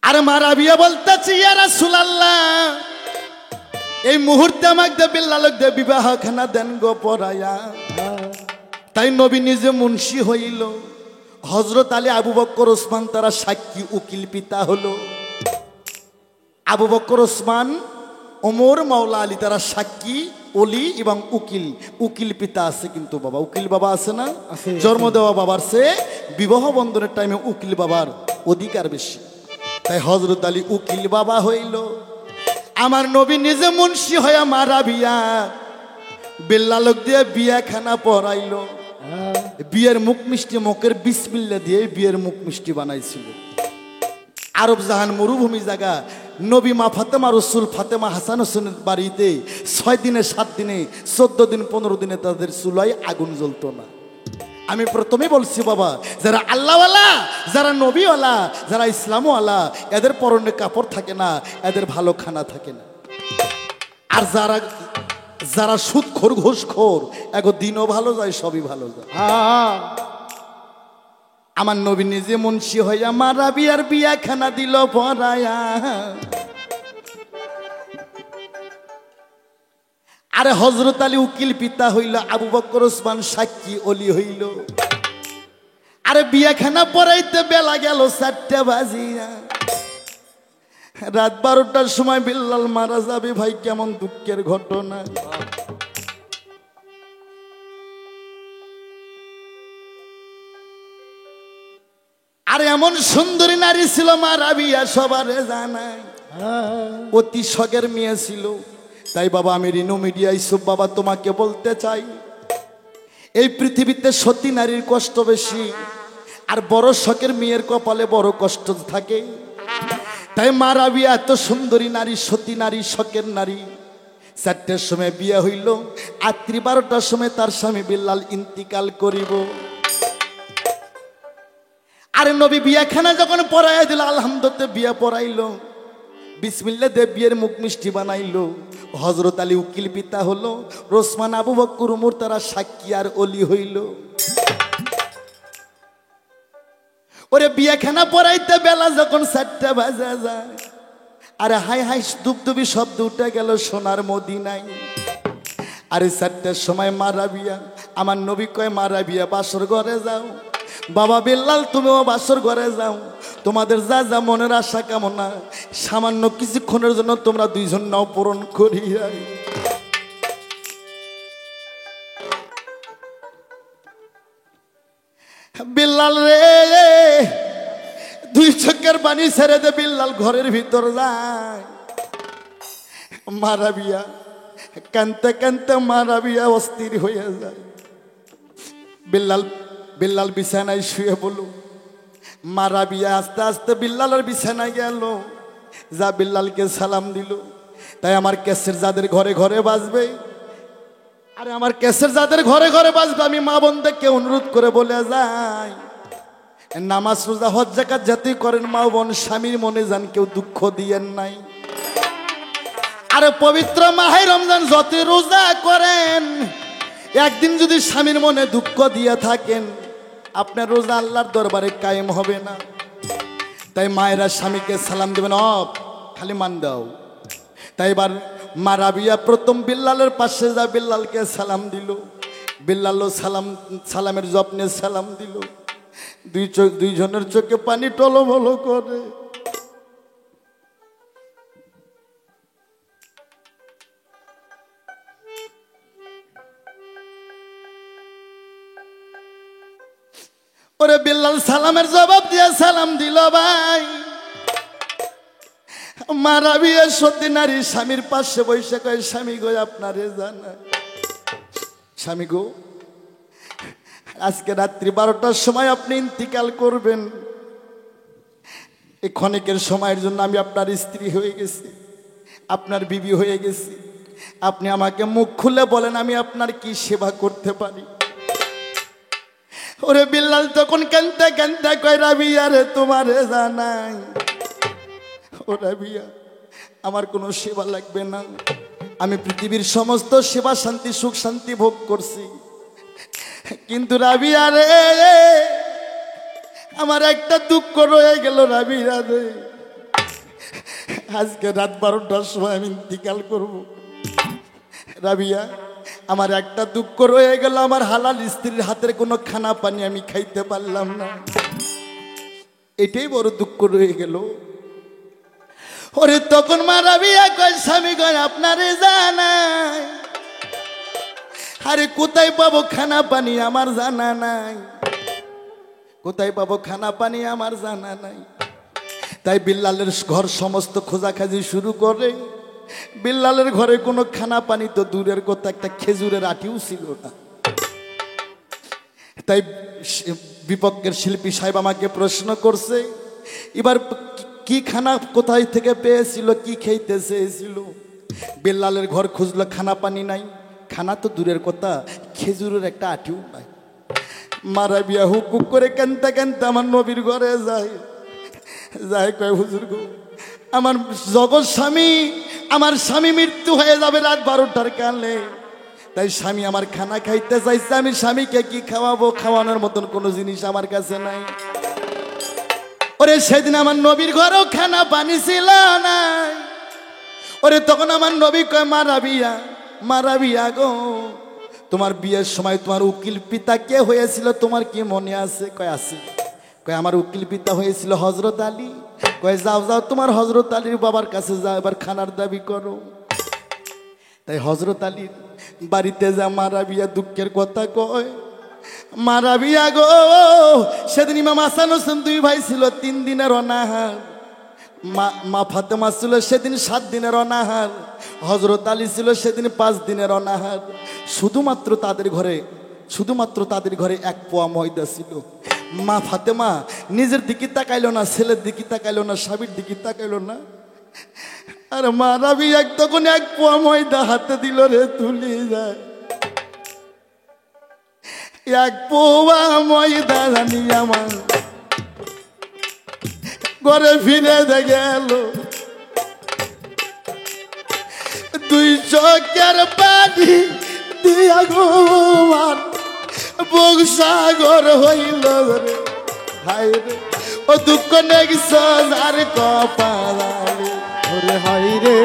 আরে মা রাবিয়া বলতেছি ইয়া রাসূলুল্লাহ, এই মুহূর্তে আমাকে বিল্লালক দে বিবাহ খানা দেন গো পরায়া। তাই নবী নিজে মুন্সি হইল, হযরত আলী আবু বকর ওসমান তারা সাক্ষী উকিল পিতা হলো। আবু বকর ওসমান ওমর মাওলা আলী তারা সাক্ষী ওলি এবং উকিল। উকিল পিতা আছে কিন্তু বাবা, উকিল বাবা আছে না, জন্ম দেওয়া বাবার সে বিবাহ বন্ধনের টাইমে উকিল বাবার অধিকার বেশি। তাই হযরত আলী উকিল বাবা হইল। আমার নবী নিজে মুন্সি হইয়া মা রাবিয়া বিল্লালক দিয়ে বিয়া খানা পড়াইল। বিয়ের মুখ মিষ্টি মুখের বিসমিল্লাহ দিয়ে বিয়ের মুখ মিষ্টি বানাইছিল। আরব জাহান মরুভূমি জায়গা, নবী মা ফাতেমা রসুল ফাতেমা হাসান হোসেনের বাড়িতে 6 দিনে 7 দিনে 14 দিন 15 দিনে তাদের চুলায় আগুন জ্বলতো না। আমি প্রথমে বলছি বাবা, যারা আল্লাহওয়ালা, যারা নবীওয়ালা, যারা ইসলামওয়ালা, এদের পরনে কাপড় থাকে না, এদের ভালো খানা থাকে না। আর যারা সুদখোর ঘুষখোর, এগো দিনও ভালো যায়, সবই ভালো যায়। আমার নবী নিজে মুন্সি হইয়া মা রাবিয়ার বিয়া খানা দিল পরায়া। আরে হযরত আলী উকিল পিতা হইল, আবু বকর ওসমান সাক্ষী ওলি হইল। আরে বিয়া খানা পড়াইতে বেলা গেল 4টা বাজিয়া। রাত 12টার সময় বিল্লাল মারা যাবে। ভাই কেমন দুঃখের ঘটনা। আর এমন সুন্দরী নারী ছিল মা রাবিয়া, সবারে জানায় অতি শখের মেয়ে ছিল। তাই বাবা আমি রিনু মিডিয়া ইসুফ বাবা তোমাকে বলতে চাই, এই পৃথিবীতে সতী নারীর কষ্ট বেশি, আর বড় শখের মেয়ের কপালে বড় কষ্ট থাকে। তাই মা রাবিয়া এত সুন্দরী নারী, সতী নারী, শখের নারী। 4টার সময় বিয়ে হইল, রাত্রি 12টার সময় তার স্বামী বিল্লাল ইন্তিকাল করিব। আরে নবী বিয়াখানা যখন পড়াইয়া দিল, আলহামদুলিল্লাহ বিয়া পড়াইল, বিসমিল্লাহ দে বিয়ের মুখ মিষ্টি বানাইল। হযরত আলী উকিল পিতা হলো, ওসমান আবু বকর উমর তারা সাক্ষী আর ওলি হইল। ওরে বিয়াখানা পড়াইতে বেলা যখন 4টা বাজা যায়, আরে হাই হাই দুবদুবি শব্দ উঠে গেল সোনার মদিনায়। আরে 4টার সময় মা রাবিয়া, আমার নবী কয় মা রাবিয়া বাসর ঘরে যাও। বাবা বিল্লাল তুমিও বাসর ঘরে যাও, তোমাদের যা যা মনের আশা কামনা সামান্য কিছুক্ষণের জন্য তোমরা 2 জন নাও পূরণ করিয়া। বিল্লাল রে 2 চোখের পানি ছেড়ে দে, বিল্লাল ঘরের ভিতর যায়। মা রাবিয়া কানতে কানতে মা রাবিয়া অস্থির হয়ে যায়। বিল্লাল বিছানায় শুয়ে বলো। মা রাবিয়া আস্তে আস্তে বিল্লালের বিছানায় গেল, যা বিল্লালকে সালাম দিল। তাই আমার ক্যাসের যাদের ঘরে ঘরে বাজবে, আরে আমার ক্যাসের যাদের ঘরে ঘরে বাজবে, আমি মা বোনদেরকে অনুরোধ করে বলে যাই, নামাজ রোজা হজ যাকাত যাতে করেন মা বোন, স্বামীর মনে যান কেউ দুঃখ দিয়েন নাই। আরে পবিত্র মাহে রমজান যত রোজা করেন, একদিন যদি স্বামীর মনে দুঃখ দিয়ে থাকেন, আপনার রোজা আল্লাহর দরবারে কায়েম হবে না। তাই মায়েরা স্বামীকে সালাম দেবেন, খালি মান দাও। তাই এবার মা রাবিয়া প্রথম বিল্লালের পাশে যা বিল্লালকে সালাম দিল। বিল্লালও সালামের যত্নে সালাম দিল। 2 জনের চোখে পানি টলমল করে। ওরে বিল্লাল সালামের জবাব দিয়ে সালাম দিল। ভাই মা রাবিয়া সতী নারী স্বামীর পাশে বসে কয়, স্বামী গো আপনারে জানা, স্বামী গো আজকে রাত্রি 12টার সময় আপনি ইন্তিকাল করবেন। এই ক্ষণিকের সময়ের জন্য আমি আপনার স্ত্রী হয়ে গেছি, আপনার বিবি হয়ে গেছি। আপনি আমাকে মুখ খুলে বলেন আমি আপনার কি সেবা করতে পারি। ওরে বিল্লাল তখন কানতে কানতে কয়, রাবিয়া রে তোমারে জানাই, ও রাবিয়া আমার কোনো সেবা লাগবে না, আমি পৃথিবীর সমস্ত সেবা শান্তি সুখ শান্তি ভোগ করছি, কিন্তু রাবিয়া রে আমার একটা দুঃখ রয়ে গেল। রাবিয়া রে আজকে রাত 12টার সময় আমি ইন্তিকাল করব। রাবিয়া, আমার একটা দুঃখ রয়ে গেল, আমার হালাল স্ত্রীর হাতের কোনো খানা পানি আমি খাইতে পারলাম না, এটাই বড় দুঃখ রয়ে গেল। ওরে তখন মা রাবিয়া কয়, স্বামী কয় আপনারে জানাই, আরে কোথায় পাবো খানা পানি আমার জানা নাই, কোথায় পাবো খানা পানি আমার জানা নাই। তাই বিল্লালের ঘর সমস্ত খোঁজাখাজি শুরু করে। বিল্লালের ঘরে কোনো খানা পানি তো দূরের কথা, একটা খেজুরের আটিও ছিল না। তাই বিপক্ষের শিল্পী সাহেব আমাকে প্রশ্ন করছে, এবার কি খানা কোথায় থেকে পেয়েছিল, কি খেতে চেয়েছিল। বিল্লালের ঘর খুঁজলো, খানা পানি নাই, খানা তো দূরের কথা, খেজুরের একটা আটিও নাই। মা রাবিয়া হুকুক করে কানতে কানতে আমার নবীর ঘরে যায়। যাই কয়, হুজুর গো, আমার জগৎ স্বামী, আমার স্বামী মৃত্যু হয়ে যাবে রাত 12টার কালে, তাই স্বামী আমার খানা খাইতে চাইছে, আমি স্বামীকে কি খাওয়াবো, খাওয়ানোর মতন কোনো জিনিস আমার কাছে নাই। ওরে সেদিন আমার নবীর ঘরেও খানা পানি ছিল না। ওরে তখন আমার নবী কয়, মা রাবিয়া, মা রাবিয়া গো, তোমার বিয়ের সময় তোমার উকিল পিতা কে হয়েছিল তোমার কি মনে আছে? কয় আছে। কয় আমার উকিল পিতা হয়েছিল হজরত আলী। কয় যাও যাও তোমার হজরত আলীর বাবার কাছে যাও, এবার খানার দাবি করো। তাই হজরত আলীর বাড়িতে যা মা রাবিয়া দুঃখের কথা কয়, মা রাবিয়া গো, সেদিন ইমাম হাসান হোসেন 2 ভাই ছিল 3 দিনের অনাহার, মা ফাতেমা ছিল সেদিন 7 দিনের অনাহার, হজরত আলী ছিল সেদিন 5 দিনের অনাহার। শুধুমাত্র তাদের ঘরে 1 পোয়া ময়দা ছিল। মা ফাতেমা নিজের দিকে তাকাইলো না, ছেলের দিকে তাকাইলো না, স্বামীর দিকে তাকাইলো না। আর মা রাবিয়া তখন 1 পোয়া ময়দা হাতে দিল রে, তুলে যায় 1 পোয়া ময়দা জানি আমার ঘরে ফিরে গেল। 2 চোখের পানি দিয়া গো আর বুক সাগর হইল রে, হায় রে ও দুঃখ নেগিছে যার কপালে, ওরে হায় রে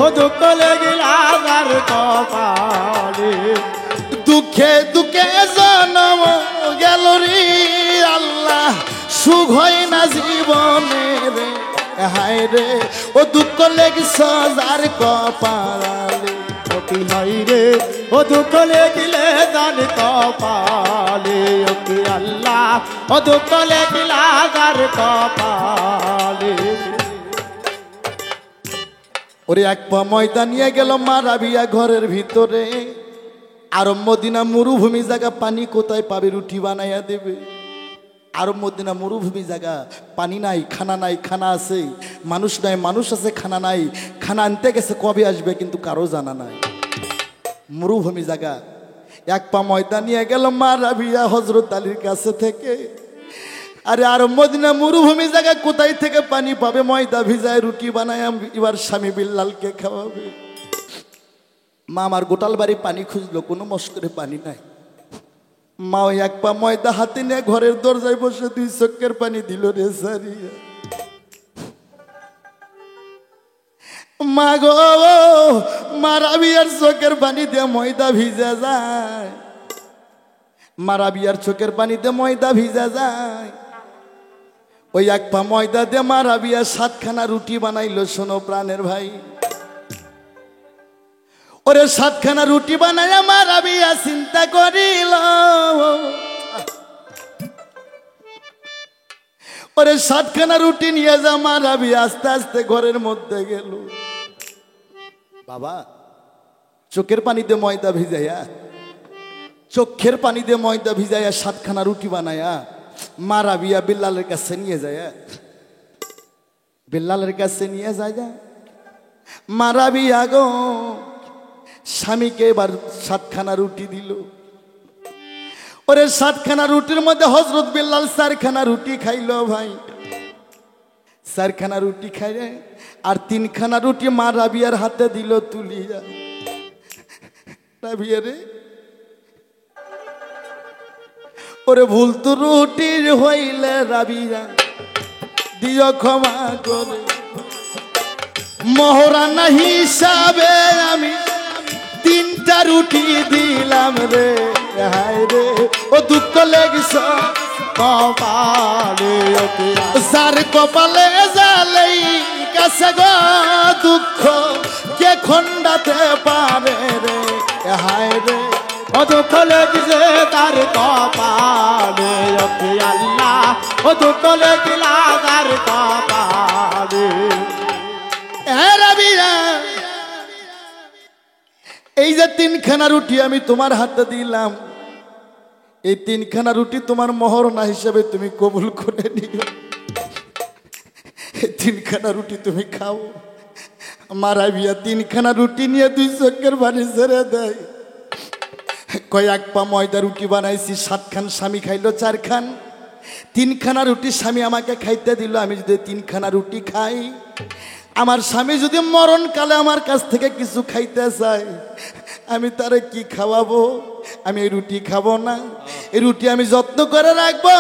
ও দুঃখ লেগিলা যার কপালে। দুঃখে দুঃখে জন্ম গেল রে আল্লাহ, সুখ হয় না জীবনে রে, হায় রে ও দুঃখ লেগিছে যার কপালে। ওকি হায় রে ও দুঃখ লেগিলে যার কপালে, ওকি আল্লাহ ও দুঃখ লেগিলা যার কপালে। ওরে 1 পা ময়দা নিয়ে গেল মা রাবিয়া ঘরের ভিতরে। আরব মদিনা মরুভূমি জায়গা, পানি কোথায় পাবে, রুটি বানাইয়া দেবে। আরব মদিনা মরুভূমি জায়গা, পানি নাই, খানা নাই, খানা আছে, মানুষ নাই, মানুষ আছে, খানা নাই। খানা আনতে গেছে, কবে আসবে কিন্তু কারো জানা নাই। মরুভূমি জায়গা, 1 পা ময়দা নিয়ে গেল মা রাবিয়া হজরত আলীর কাছে থেকে। আরে আরব মদিনা মরুভূমি জায়গা, কোথায় থেকে পানি পাবে, ময়দা ভিজায় রুটি বানায় এবার স্বামী বিল্লালকে খাওয়াবে। মা আমার গোটাল বাড়ি পানি খুঁজলো, কোনো মস্করে পানি নাই। মা ওই 1 পা ময়দা হাতে নিয়ে ঘরের দরজায় বসে 2 চোখের পানি দিল রে সারিয়া। মা গো, মা রাবিয়ার চোখের পানি দিয়ে ময়দা ভিজে যায়, মা রাবিয়ার চোখের পানিতে ময়দা ভিজে যায়। ওই 1 পা ময়দা দিয়ে মা রাবিয়া 7খানা রুটি বানাইলো। শোনো প্রাণের ভাই, ওরে 7খানা রুটি বানাইয়া মা রাবিয়া চিন্তা করিল, ওরে 7খানা রুটি নিয়ে যা মা রাবিয়া আস্তে আস্তে ঘরের মধ্যে গেল। বাবা চোখের পানিতে ময়দা ভিজাইয়া, চোখের পানি দিয়ে ময়দা ভিজাইয়া 7খানা রুটি বানায়া মা রাবিয়া বিল্লালের কাছে নিয়ে যায়, বিল্লালের কাছে নিয়ে যায়। মা রাবিয়া গো, স্বামীকে এবার 7খানা রুটি দিল। ওরে 7খানা রুটির মধ্যে হজরত বিল্লাল 4খানা রুটি খাইল ভাই, 4খানা রুটি খাইলে আর 3খানা রুটি মা রাবিয়ার হাতে দিল তুলিয়া। রাবিয়া রে, ওরে ভুল তো রুটির হইলে রাবিয়া দিও ক্ষমা করে। মহারানা হিসাবে আমি 3টা রুটি দিলাম রে, হায় রে ও দুঃখ লেগেছে কপালে ওকে যার কপালে জালেই কাছে গো দুঃখ কে খণ্ডাতে পারে রে, হায় রে ও দুঃখ লেগেছে তার কপালে ওকে আল্লাহ, ও দুঃখ লেগিলা তার কপালে। এ রাবিয়া, এই যে 3খানা রুটি আমি তোমার হাতে দিলাম, এই 3খানা রুটি তোমার মহারণা হিসেবে তুমি কবুল করে নিও। এই 3খানা রুটি তুমি খাও। মারা বিয়া 3খানা রুটি নিয়ে 2 চোখের পানি ছেড়ে দেয়। কয়েক পা ময়দা রুটি বানাইছি, 7 খান স্বামী খাইলো 4 খান। 3খানা রুটি স্বামী আমাকে খাইতে দিল। আমি যদি 3খানা রুটি খাই, আমার স্বামী যদি মরণকালে আমার কাছ থেকে কিছু খাইতে চায়, আমি তারে কি খাওয়াবো? আমি এই রুটি খাবো না, এই রুটি আমি যত্ন করে রাখবো।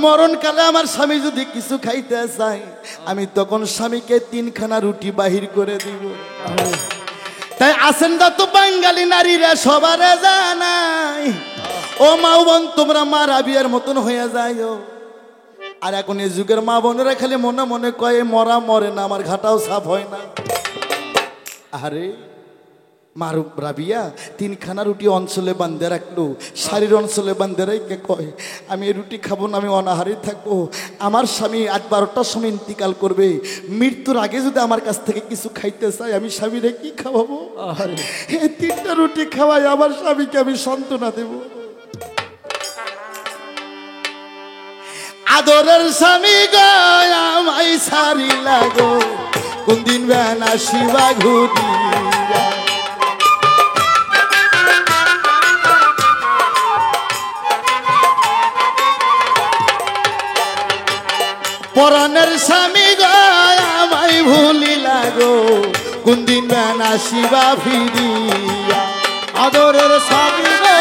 মরণকালে আমার স্বামী যদি কিছু খাইতে চায়, আমি তখন স্বামীকে 3খানা রুটি বাহির করে দিব। তাই আসেন তো বাঙালি নারীরা সবারে জানাই, ও মা বোন তোমরা মা রাবিয়ার মতন হয়ে যাইও। আর এখন এই যুগের মা বোনেরা খালি মনে মনে কয়ে মরা মরে না, আমার ঘাটাও সাফ হয় না। আরে মার রাবিয়া 3খানা রুটি অঞ্চলে বান্ধে রাখলো, শাড়ির অঞ্চলে বান্ধে রেখে কয় আমি এই রুটি খাবো না, আমি অনাহারি থাকবো। আমার স্বামী আজ 12টার সময় ইন্তিকাল করবে, মৃত্যুর আগে যদি আমার কাছ থেকে কিছু খাইতে চাই, আমি স্বামীরে কি খাওয়াবো? এই 3টা রুটি খাওয়াই আমার স্বামীকে আমি সান্ত্বনা দেব। আদরের স্বামী গয় আমায় সারি লাগো, কোন দিন বেনা শিবা ঘুরি পরাণের স্বামী গয় আমায় ভুলি লাগো, কোন দিন বেনা শিবা ফিরিয়া। আদরের স্বামী রে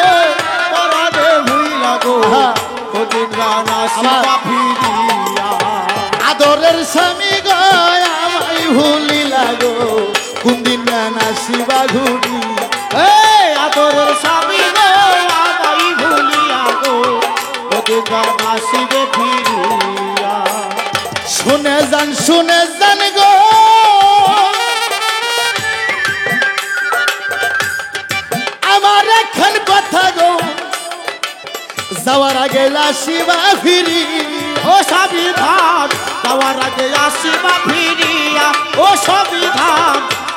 পরাণে ভুইলা গো, কোনদিন রানা শিবা ফিরিয়া। আদরের স্বামী গয় আমায় ভুলি লাগো, কোন দিন বেনা শিবা ঘুরি। আদরের স্বামী রে আমায় ভুলিয়া গো, কোনদিন রানা শিবে ফিরিয়া। শুনে যান গো, আমার এখন কথা গো, যাওয়ার আগে আসিবা ফিরি। ও সংবিধান যাওয়ার আগে আসিবা ফিরিয়া, ও সংবিধান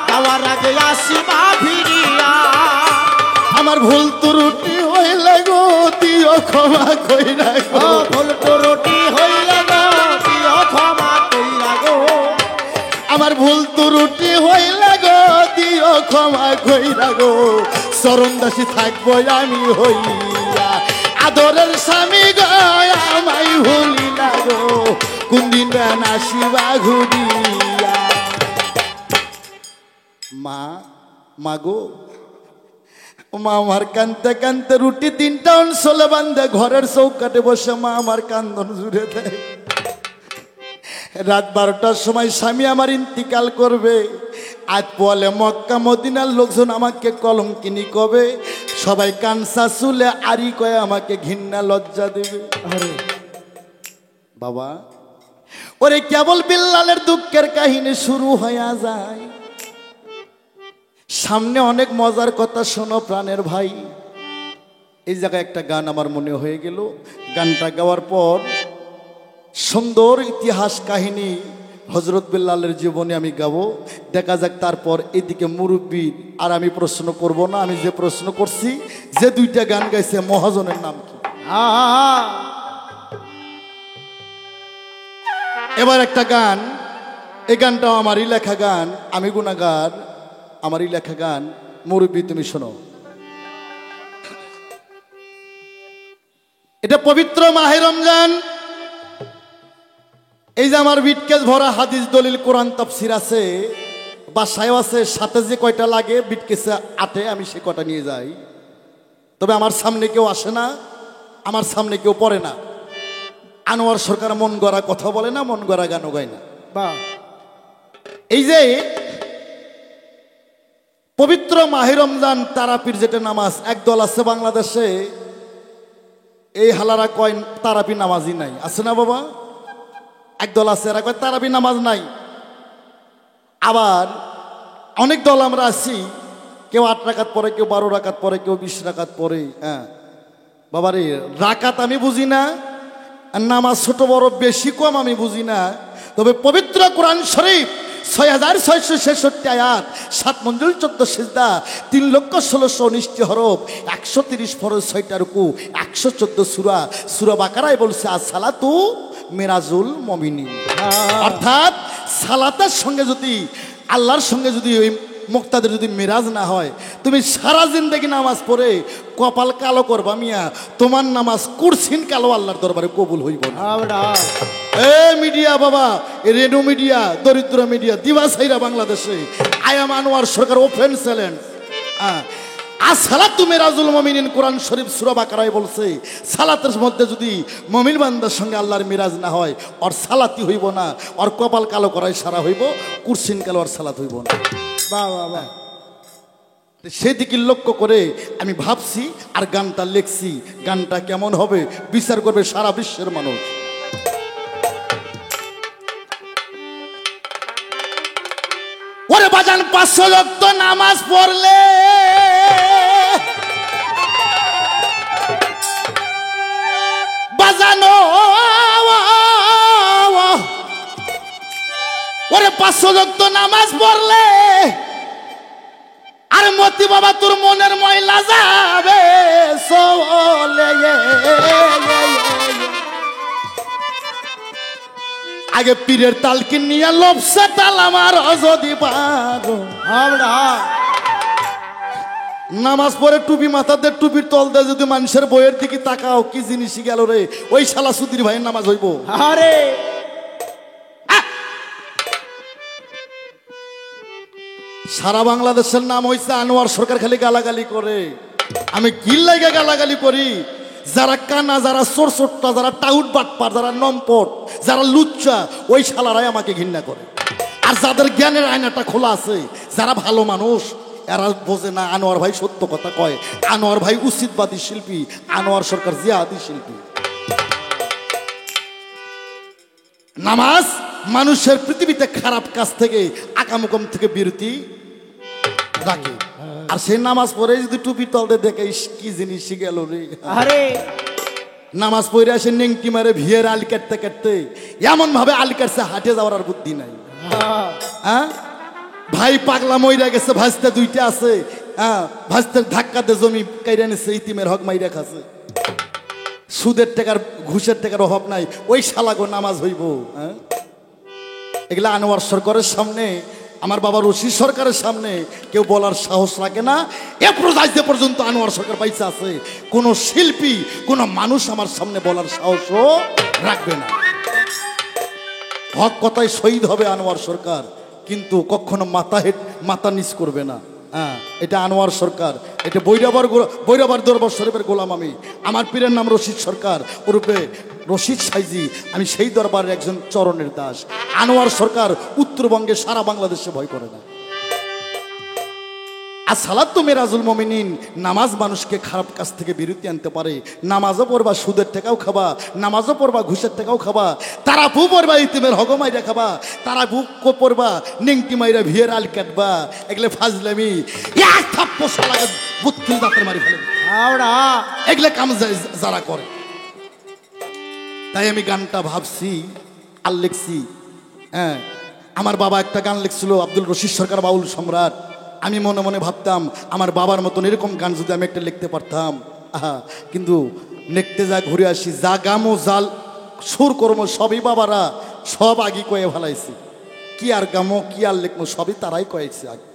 যাওয়ার আগে আসিবা ফিরিয়া। আমার ভুল ত্রুটি হইলে গো দিও ক্ষমা কইরা গো, ভুল ত্রুটি হইলে গো দিও ক্ষমা কইরা গো। আমার ভুল ত্রুটি হইলে গো দিও ক্ষমা কইরা গো, চরণ দাসী থাকবো আমি হইয়া। আদরের স্বামী গো আমায় ভুলি না গো, কোন দিন বেনা শিবা ঘুরিয়া। মা মাগো, মা আমার কানতে কানতে রুটি 3টা অঞ্চলে বান্ধে ঘরের চৌকাটে বসে মা আমার কান্দন জুড়ে দেয়। রাত 12টার সময় স্বামী আমার ইন্তিকাল করবে। আজ বলে মক্কা মদিনার লোকজন আমাকে কলঙ্কিনী কবে, সবাই কানসা চুলে আরি কয়ে আমাকে ঘৃণা লজ্জা দেবে। আরে বাবা, ওরে কেবল বিল্লালের দুঃখের কাহিনী শুরু হয়ে যায়, সামনে অনেক মজার কথা শোনো প্রাণের ভাই। এই জায়গায় একটা গান আমার মনে হয়ে গেল, গানটা গাওয়ার পর সুন্দর ইতিহাস কাহিনী হযরত বিল্লালের জীবনে আমি গাবো, দেখা যাক। তারপর এদিকে মুরব্বী আর আমি প্রশ্ন করব না, আমি যে প্রশ্ন করছি, যে 2টা গান গাইছে মহাজনের নাম কি? এবার একটা গান, এই গানটাও আমারই লেখা গান, আমি গুনাহগার, আমারই লেখা গান। মুরব্বী তুমি শোনো, এটা পবিত্র মাহে রমজান। এই যে আমার বিটকেস ভরা হাদিস দলিল কোরআন তাফসীর আছে, বাসায় আছে, সাথে যে কয়টা লাগে বিটকেসে আটে, আমি সে কটা নিয়ে যাই। তবে আমার সামনে কেউ আসে না, আমার সামনে কেউ পড়ে না। আনোয়ার সরকার মন গড়া কথা বলে না, মন গড়া গানও গায় না। বাহ, এই যে পবিত্র মাহে রমজান তারাপির যেটা নামাজ একদল আছে বাংলাদেশে, এই হালারা কয় তারাপি নামাজই নাই, আছে না বাবা? একদল আছে এরা কয় তারাপি নামাজ নাই। আবার অনেক দল আমরা আছি, কেউ 8 রাকাত পরে, কেউ 12 রাকাত পরে, কেউ 20 রাকাত পরে। হ্যাঁ বাবারে, রাকাত আমি বুঝি না, আর নামাজ ছোট বড় বেশি কম আমি বুঝি না। তবে পবিত্র কোরআন শরীফ 6666 আয়াত, 7 মঞ্জুল 14 সিজদা, 3,16,19 হরফ, 130 ফরজ, 6টা রুকু, 114 সূরা, সূরা বাকারায় বলছে আসসালাতু মিরাজুল মুমিনিন। অর্থাৎ সালাতের সঙ্গে যদি আল্লাহর সঙ্গে যদি ওই মুক্তাদের যদি মিরাজ না হয়, তুমি সারা জিন্দেগি নামাজ পড়ে কপাল কালো করবা মিয়া, তোমার নামাজ কুরসিন কালো আল্লাহর দরবারে কবুল হইব না। এ মিডিয়া বাবা, রেডিও মিডিয়া, দরিদ্র মিডিয়া, দিবাসাইরা বাংলাদেশে, আয়াম আনোয়ার সরকার ওপেন চ্যালেঞ্জ। আসসালাতু মিরাজুল মুমিনিন কোরআন শরীফ সূরা বাকারায় বলছে, সালাতের মধ্যে যদি মুমিন বান্দার সঙ্গে আল্লাহর মিরাজ না হয়, ওর সালাতি হইব না, ওর কপাল কালো করাই সারা হইব, কুরসিন কালো আর সালাত হইব না। বাবা, সেদিকে লক্ষ্য করে আমি ভাবছি আর গানটা লিখছি। গানটা কেমন হবে বিচার করবে সারা বিশ্বের মানুষ। ওরে বাজান 500 ওয়াক্ত নামাজ পড়লে বাজানো, ওরে 500 ওয়াক্ত নামাজ পড়লে আর মতি বাবা তোর মনের ময়লা যাবে চলে। আগে পীরের তালকি নিয়ে লবসে তাল আমার যদি পারো। নামাজ পড়ে টুপি মাথাতে, টুপির তল দিয়ে যদি মানুষের বইয়ের দিকে তাকাও, কি জিনিসই গেল রে, ওই শালা সুধীর ভাইয়ের নামাজ হইব। আরে সারা বাংলাদেশের নাম হয়েছে আনোয়ার সরকার, খালি গালাগালি করে। আমি কি লাগে গালাগালি করি? যারা কানা, যারা চোরচোট্টা, যারা টাউট বাটপার, যারা নম্পট, যারা লুচ্চা, ওই শালারাই আমাকে ঘৃণা করে। আর যাদের জ্ঞানের আয়নাটা খোলা আছে, যারা ভালো মানুষ, এরা বোঝে না আনোয়ার ভাই সত্য কথা কয়, আনোয়ার ভাই উচিতবাদী শিল্পী, আনোয়ার সরকার জিহাদি শিল্পী। নামাজ মানুষের পৃথিবীতে খারাপ কাজ থেকে, আকামুকম থেকে বিরতি রাখে। আর সেই নামাজ পড়ে যদি টুপি তলতে দেখে, কি জিনিস গেল রে। আরে নামাজ পড়ে আসে নেংটি মারে ভিয়ের আল কাটতে কাটতে, এমন ভাবে আল কাটছে হাটে যাওয়ার আর বুদ্ধি নাই। হ্যাঁ ভাই পাগলা মইরা গেছে, ভাজতে 2টা আছে, হ্যাঁ ভাজতে ধাক্কাতে জমি কাইরা নিছে, ইতিমের হক মাইরা খাচ্ছে, সুদের টাকার ঘুষের টাকার অভাব নাই, ওই শালাগো নামাজ হইব। হ্যাঁ এগুলা আনোয়ার সরকারের সামনে, আমার বাবা রশিদ সরকারের সামনে কেউ বলার সাহস রাখে না। এ পর্যন্ত আনোয়ার সরকার পাইছে আছে, কোন শিল্পী, কোন মানুষ আমার সামনে বলার সাহসও রাখবে না। হক কথায় শহীদ হবে আনোয়ার সরকার, কিন্তু কখনো মাথা নিচ করবে না। হ্যাঁ এটা আনোয়ার সরকার, এটা বৈরাবার দরবার শরীফের গোলাম আমি। আমার পীরের নাম রশিদ সরকার, ওরূপে রশিদ সাইজি, আমি সেই দরবারের একজন চরণের দাস। আনোয়ার সরকার উত্তরবঙ্গে, সারা বাংলাদেশে ভয় করে না। আর সালাতু মিরাজুল মুমিনিন, নামাজ মানুষকে খারাপ কাজ থেকে বিরতি আনতে পারে। নামাজও পড়বা, সুদের টাকাও খাবা, নামাজও পড়বা, ঘুষের টাকাও খাবা, তারা বু পড়বা, ইতিমের হগ মাইরা খাবা, তারা বুক পড়বা, নেংটি মাইরা ভিয়ের আল কাটবা, এগুলো ফাজলামি। এক থাপ্পো শালাকে 32 দাঁতের মারি ফেলে এগুলো কাম যারা করে। তাই আমি গানটা ভাবছি আর লিখছি। হ্যাঁ আমার বাবা একটা গান লিখছিল, আব্দুল রশিদ সরকার বাউল সম্রাট। আমি মনে মনে ভাবতাম আমার বাবার মতন এরকম গান যদি আমি একটা লিখতে পারতাম। কিন্তু লিখতে যা ঘুরে আসি, যা গামো জাল সুর কর্ম সবই বাবারা সব আগে কয়ে ফেলাইছি। কি আর গামো, কি আর লিখবো, সবই তারাই কয়েছে আগে।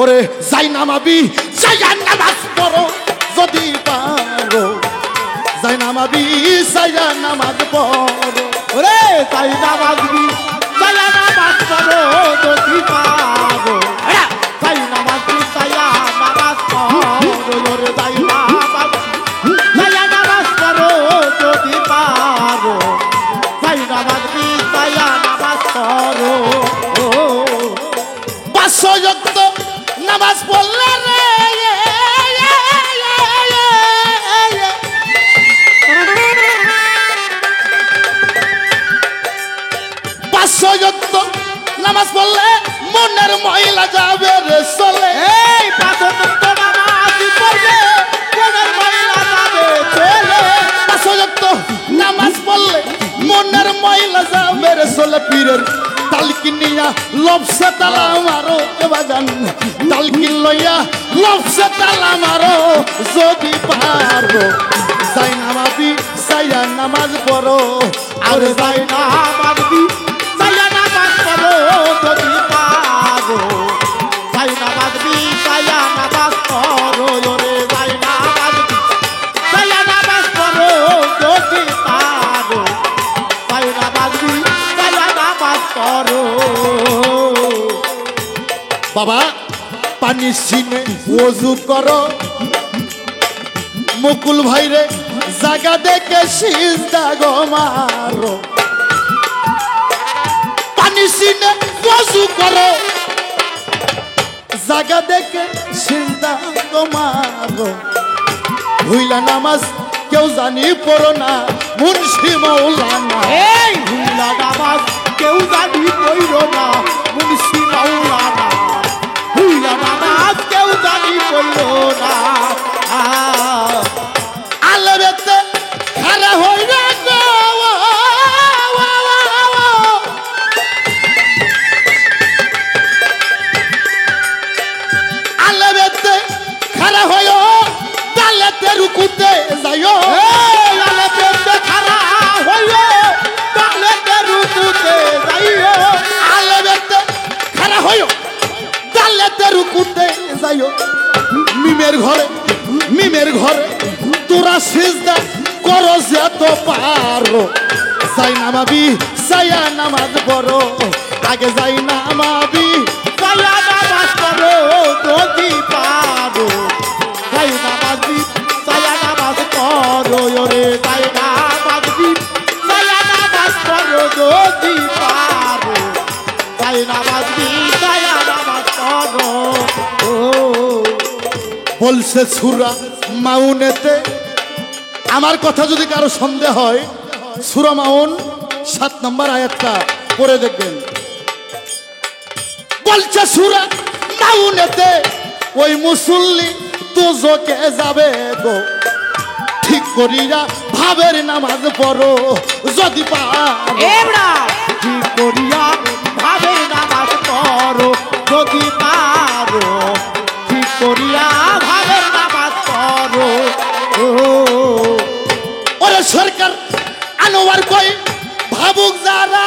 ওরে যাই নামাবি, যাই নামাজ পড়ো যদি পারো, যাই নামাবি, যাই নামাজ পড়ো, ওরে তাই নামাজবি, তাই নামাজ পড়ো যদি পারো, তাই নামাজবি, তাই নামাজ পড়ো, ওরে তাই নামাজ পড়ো যদি পারো, তাই নামাজবি, তাই নামাজ পড়ো। 500 নামাজ পড়লে রে পাঁচশো যত নামাজ পড়লে মনের মহিলা যাবে রে চলে এই পাঁচ ওয়াক্ত নামাজ পড়লে মনের মহিলা যাবে চলে পাঁচশো যত নামাজ পড়লে মনের মহিলা যাবে রে চলে পীরের তালকি নিয়া লবসে তালা মারো বাজান তালকি লইয়া লবসে তালা মারো যদি পারো যাই নামাবি সাইয়া নামাজ পড়ো আর যাই না মাগবি সাইয়া নামাজ পড়ো যদি পারো যাই না মাগবি সাইয়া নামাজ পড়ো ওরে যাই না মাগবি সাইয়া নামাজ পড়ো যদি পারো যাই না মাগবি সাইয়া নামাজ পড়ো বাবা পানি সিনে ওযু করো মুকুল ভাইরে জায়গা দেখে সিজদা গো মারো পানি সিনে ওযু করো জায়গা দেখে সিজদা গো মারো ভুইলা নামাজ কেউ জানি পড়ো না মুন্সি মাওলানা এই হুলা নামাজ কেউ জানি কইরো না মুন্সি মাওলানা হুলা নামাজ কেউ জানি কইরো না আলবেতে খারা হইরা গো আলবেতে খারা হইও তালেতে রুকুতে যাইও এই আলেতে খারা হইও তালেতে রুকুতে যাইও আলবেতে খারা হইও তালেতে রুকুতে যাইও মিমের ঘরে তোরা সিজদা করো যত পারো যাই নামাবি সায়া নামাজ পড়ো আগে যাই নামাবি সাইয়া নামাজ পড়ো যদি পারো যাই নামাজ সাইয়া নামাজ পড়ো ওরে যাই নামাজ সাইয়া নামাজ পড়ো যদি পারো যাই নামাজ সাইয়া নামাজ পড়ো ও বলছে সূরা মাউনেতে আমার কথা যদি কারো সন্দেহ হয় সূরা মাউন 7 নম্বর আয়াতটা পড়ে দেখবেন বলছে সূরা মাউনেতে ওই মুসল্লি দুজকে যাবে গো ঠিক করিয়া ভাবের নামাজ পড়ো যদি পারো এবড়া ঠিক করিয়া ভাবে নামাজ পড়ো যদি পারো ঠিক করিয়া ভাবে নামাজ পড়ো ও ওরে সরকার আনোয়ার কই ভাবুক যারা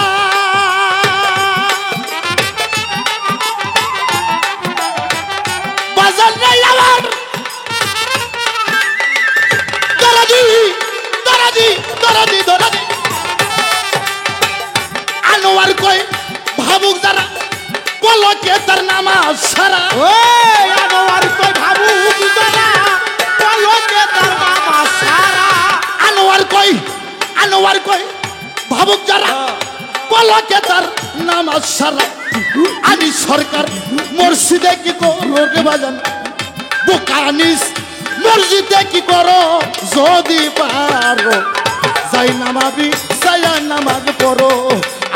বাজার নাই আমার দরাদি আনোয়ার কই ভাবুক যারা পলকে তার নামাজ সারা ওই আনোয়ার কই ভাবুক যারা পলকে তার নামাজ সারা আনোয়ার কই ভাবুক যারা পলকে তার নামাজ সারা আমি সরকার মসজিদে কি করো রে বাজান বোকানিস মসজিদে কি করো যদি পারো যাই নামাবি সায়া নামাজ পড়ো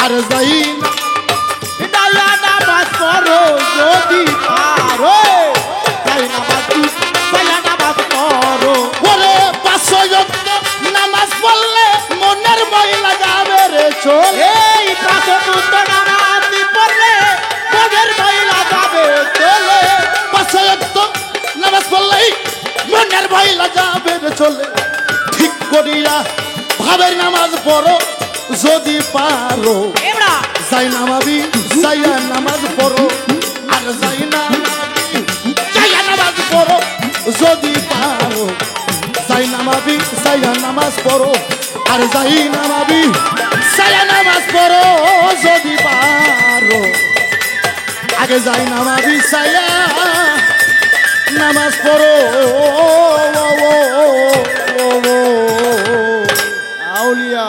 আর যাই ডালা নামাজ পড়ো যদি পারো যাই নামাজ সাইয়া নামাজ পড়ো ওরে 500 ওয়াক্ত নামাজ পড়লে মনের মহিলা যাবে রে চল এই পাঁচ ওয়াক্ত নামাজ পড়লে মনের মহিলা যাবে চলে 500 ওয়াক্ত নামাজ পড়লেই মনের মহিলা যাবে রে চলে ঠিক করিয়া ভাবের নামাজ পড়ো যদি পারো এবড়া যাই নামাবি সাইয়া নামাজ পড়ো আর যাই নামাবি সাইয়া নামাজ পড়ো যদি পারো যাই নামাবি সাইয়া নামাজ পড়ো আর যাই নামাবি সাইয়া নামাজ পড়ো যদি পারো আগে যাই নামাবি সাইয়া নামাজ পড়ো আউলিয়া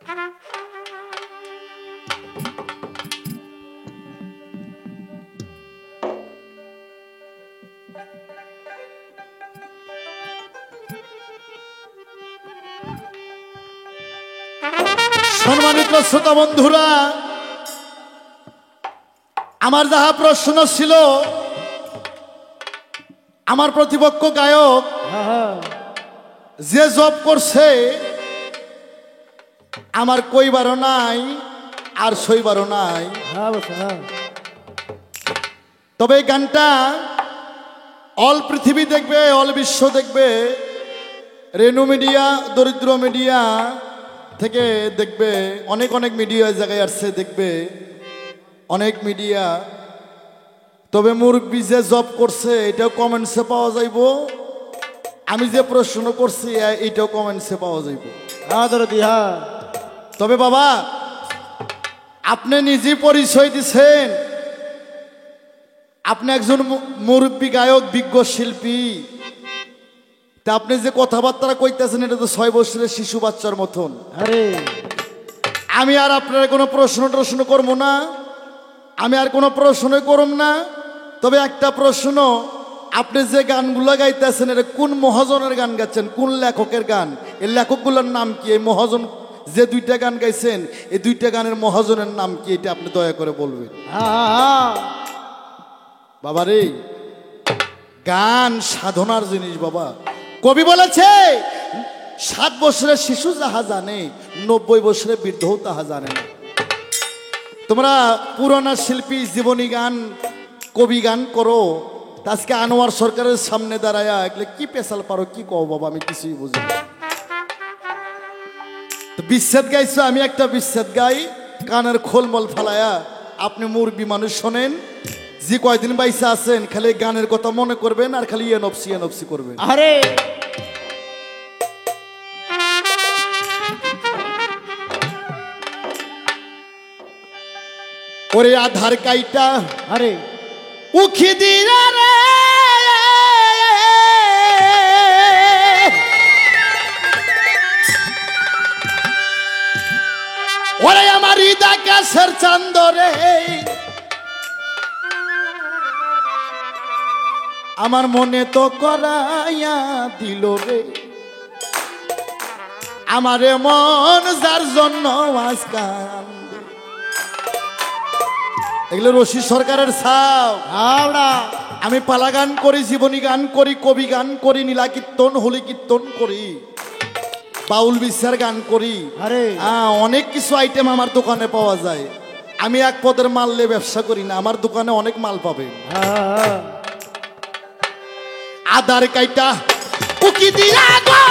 সম্মানিত শ্রোতা বন্ধুরা, আমার যাহা প্রশ্ন ছিল, আমার প্রতিপক্ষ গায়ক যে জব করছে আমার কইবারও নাই আর সইবারও নাই। তবে এই গানটা অল পৃথিবী দেখবে, অল বিশ্ব দেখবে, রেনু মিডিয়া, দরিদ্র মিডিয়া থেকে দেখবে, অনেক অনেক মিডিয়া জায়গায় আসছে দেখবে, অনেক মিডিয়া। তবে মুরব্বি যে জব করছে এটাও কমেন্টসে পাওয়া যাইব, আমি যে প্রশ্ন করছি এইটাও কমেন্টসে পাওয়া যাইব। তবে বাবা, আপনি নিজে পরিচয় দিচ্ছেন আপনি একজন মুরব্বি গায়ক, বিজ্ঞ শিল্পী। তা আপনি যে কথাবার্তা কইতেছেন এটা তো 6 বছরের শিশু বাচ্চার মতন। আমি আর আপনার কোনো প্রশ্ন করবো না, আমি আর কোনো প্রশ্নই করব না। তবে একটা প্রশ্ন, আপনি যে গানগুলো গাইতেছেন এটা কোন মহাজনের গান গাচ্ছেন, কোন লেখকের গান? এই লেখকগুলোর নাম কি? এই মহাজন যে 2টা গান গাইছেন এই 2টা গানের মহাজনের নাম কি? এটা আপনি দয়া করে বলবেন। বাবা রে, গান সাধনার জিনিস বাবা। কবি বলেছে 7 বছরের শিশু যাহা জানে 90 বছরের বৃদ্ধও তাহা জানে না। তোমরা পুরানা শিল্পী জীবনী গান, কবি গান করো, আজকে আনোয়ার সরকারের সামনে দাঁড়ায়া এগুলো কি পেশাল পারো, কি কও বাবা? আমি কিছুই বুঝি না। বিচ্ছেদ গাইছো, আমি একটা বিচ্ছেদ গাই, কানের খোলমল ফালায়া। আপনি মুরব্বী মানুষ, শোনেন, যে কয়দিন বাইসা আছেন খালি গানের কথা মনে করবেন আর খালি এনফসি করবেন। আরে ওরে আধার কাইটা আরে উখি দিয়া রে, ওরে আমার হৃদয় কাছের চান্দরে, আমার মনে তো করাইয়া দিল রে, আমারে মন যার জন্য আজকাল। এগুলো রশি সরকারের ছাপ। আমি পালা গান করি, জীবনী গান করি, কবি গান করি, নীলা কীর্তন, হোলি কীর্তন করি, বাউল বিশ্বাস গান করি। অনেক কিছু আইটেম আমার দোকানে পাওয়া যায়। আমি এক পদের মাল ব্যবসা করি না, আমার দোকানে অনেক মাল পাবে। আধার কাইটা উকি দিয়া গো,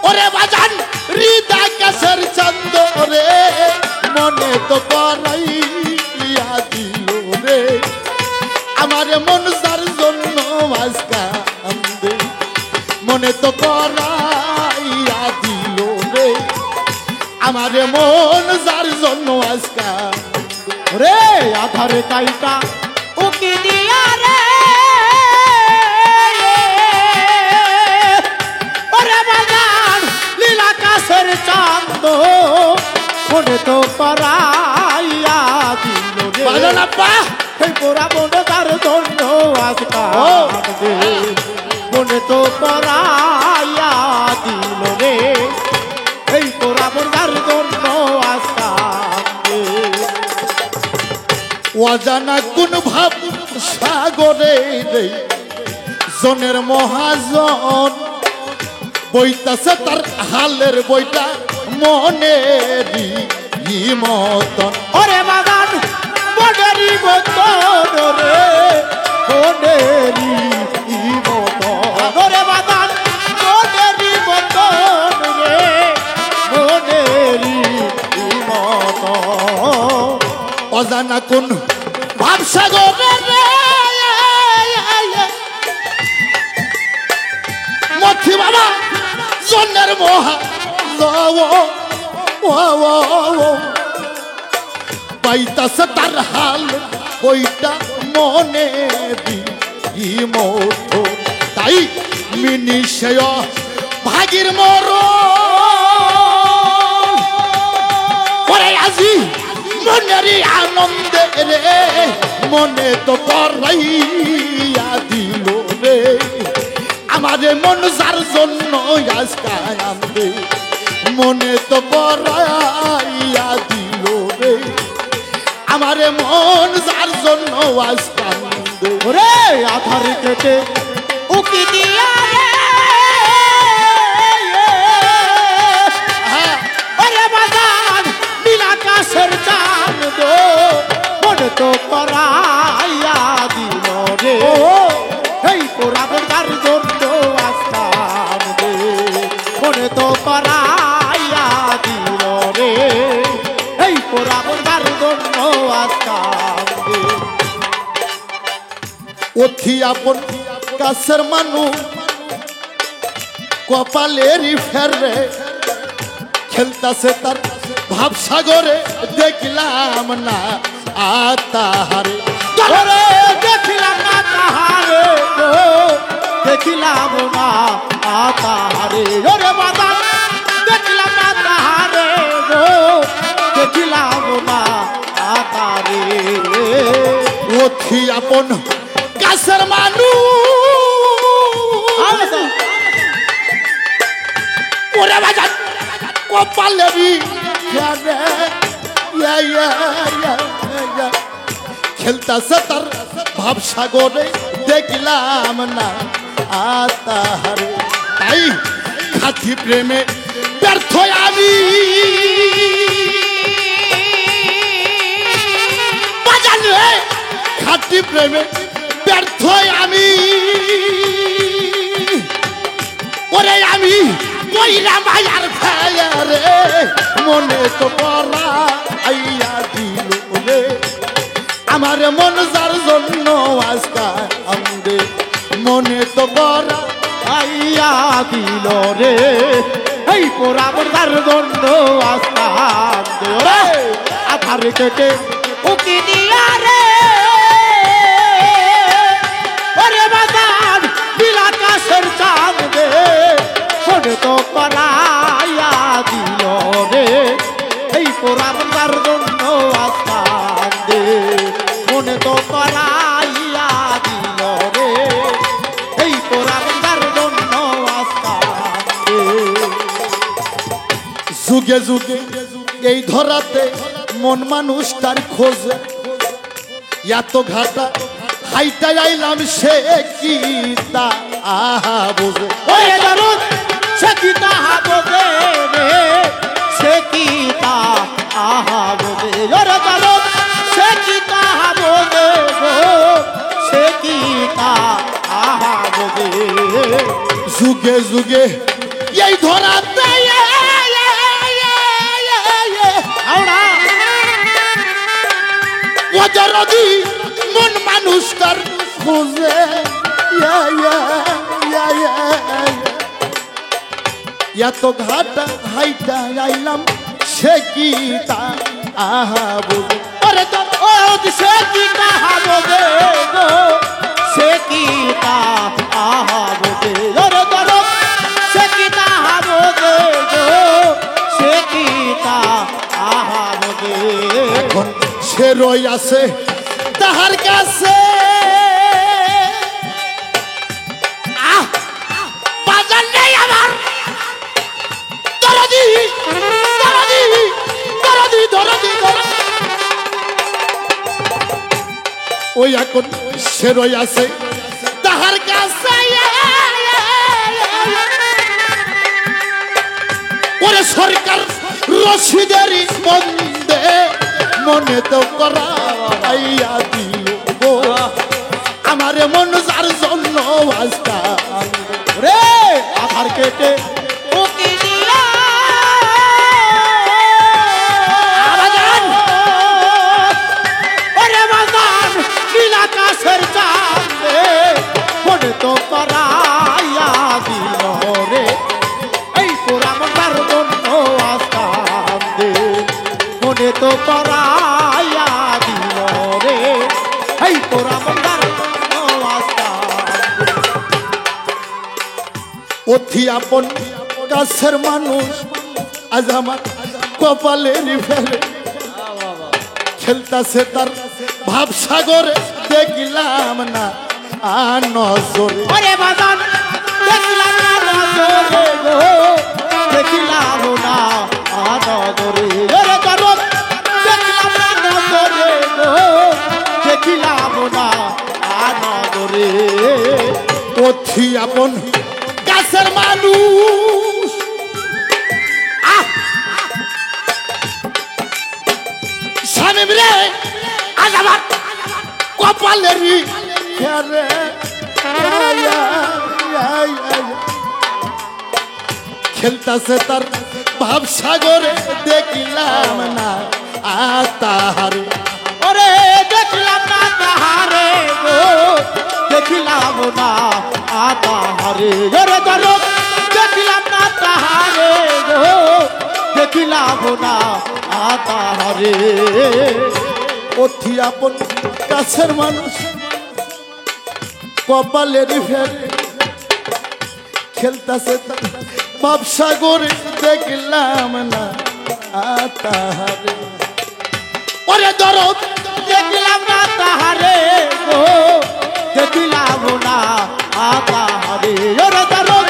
ওরে বাজান হৃদয় কাছের চান্দরে, মনে তো করাইয়া দিল রে, আমার মন যার জন্য আজকা কান্দে, মনে তো করাইয়া দিল রে, আমার মন যার জন্য আজকা রে। আধার কাইটা উকি দিয়া রে, ওরে বাজান লীলা কাছের চাঁদ, মনে তো পরাইয়া দিল রে, বাজান আব্বা এই পোড়া মনে তার জন্য আজকা কান্দে, মনে তো পরাইয়া দিল রে, এই পোড়া মনে তার জন্য আজকা কান্দে। অজানা কোন ভাব সাগরে রে, জনের মহাজন বইতাছে তার হালের বইটা মনেরই মতন। ওরে বাগান মনেরই মতন রে, মনেরই মতন, ওরে বাগান মনেরই মতন রে, মনেরই মতন। অজানা কোন ভাব সাগরে রে, মথি বাবা জনের মহা পাইতাছে তার হাল বইটা মনে দি মতো। তাই মিনিষেয় ভাগির মর পরে আজি মনেরই আনন্দে রে মনে তো পড়াইয়া দিল রে আমারে মন যার জন্য আজকে আনন্দে মনে তো পড়াইয়া দিল রে আমারে মন যার জন্য আজকে আনন্দে ওরে আধার কেটে উকি দিয়া ওরে বাজান নীলাকাশের চাঁদ দো মনে তো পরাইয়া দিল রে এই পোড়াবের তার জন্য আসতাম রে মনে তো পরাইয়া দিল রে এই পোড়াবের তার জন্য আসতাম রে অথি আপন কাছের মানুষ কপালেরই ফেরে খেলতাছে তার ভাবসাগরে দেখলাম না আতাহারে ওরে দেখিলাম না তাহারে গো দেখিলাম না তাহারে ওরে বাবা দেখিলাম না তাহারে গো দেখিলাম না তাহারে অথি আপন কাছের মানুষ ওরে বাজার কপালেরই ফেরে খেলতাছে তার ভাবসাগরে দেখলাম না আতাহারে তাই খাতি প্রেমে ব্যর্থ আমি বাজালে খাতি প্রেমে ব্যর্থ আমি ওরে আমি কইরা মায়ার ফেলে রে মনে তো পড়া আইয়া দিল রে আমার মন যার জন্য আজকা আমদে মনে তো পড়া আইয়া দিল রে এই পোড়াবার তার জন্য আসতাম রে আধার কেটে উকি দিয়া রে ওরে বাজান নীলাকাশের চাঁদ দে মনে তো পরাইয়া দিল রে এই পোড়াবার তার জন্য আসতাম দে মনে তো পরাইয়া দিল রে এই পোড়াবার তার জন্য আসতাম দে যুগে যুগে এই ধরাতে মন মানুষ তার খোঁজে এত ঘাটা হাইটা আইলাম সে কি তা আহা বোঝে ওরে দরদ সে কি তাহা বোঝে রে সে কি তা আহা বোঝে ওরে দরদ সে কি তাহা বোঝে গো সে কি তা আহা বোঝে যুগে যুগে এই ধরাতে আওড়া ওজরদি মন মানুষ তার খোঁজে এত ঘাটা হাইটা আইলাম সে কি তা আহা বোঝে ওরে দরদ সে কি তাহা বোঝে গো সে কি তা আহা বোঝে ওরে দরদ সে কি তাহা বোঝে গো সে কি তা আহা বোঝে এখন সে রই আছে তাহার কাছে বাজার নেই আমার দরদি দরদি দরদি দরদি দরদি ওই এখন সে রই আছে তাহার কাছে ওরে সরকার রশিদেরই বন্দে মনে তো করা আইয়া দিল গো আমারে মন যার জন্য আজকা রে আধার কেটে উকি দিয়া বাজান ওরে বাজান নীলাকাশের চাঁদ দে মনে তো পরাইয়া দিল রে এই পোড়াবার জন্য আসতাম দে মনে তো পরাইয়া দিল রে এই পোড়াবার জন্য আসতাম অতি আপন কাছের মানুষ আজ আমার কপালের ফেলে খেলতাছে তার ভাবসাগরে দেখিলাম না আর নজরে ওরে বাজান দেখিলাম না নজরে গো দেখিলাম না নজরে ওরে দরদ দেখিলাম না নজরে গো দেখিলাম না নজরে অতি আপন কাছের মানুষ স্বামী রে আজ আমার কপালেরই ফেরে খেলতাছে তার ভাবসাগরে দেখিলাম না তাহার ওরে দেখিলাম না তাহারে গো দেখিলাম না তাহারে ওরে দরদ দেখিলাম না তাহারে গো দেখিলাম না তাহারে অতি আপন কাছের মানুষ কপালেরই ফেরে খেলতাছে তার ভাবসাগরে দেখলাম না তাহারে ওরে দরদ দেখিলাম না তাহারে গো দেখিলাম না তাহারে ওরে দরদ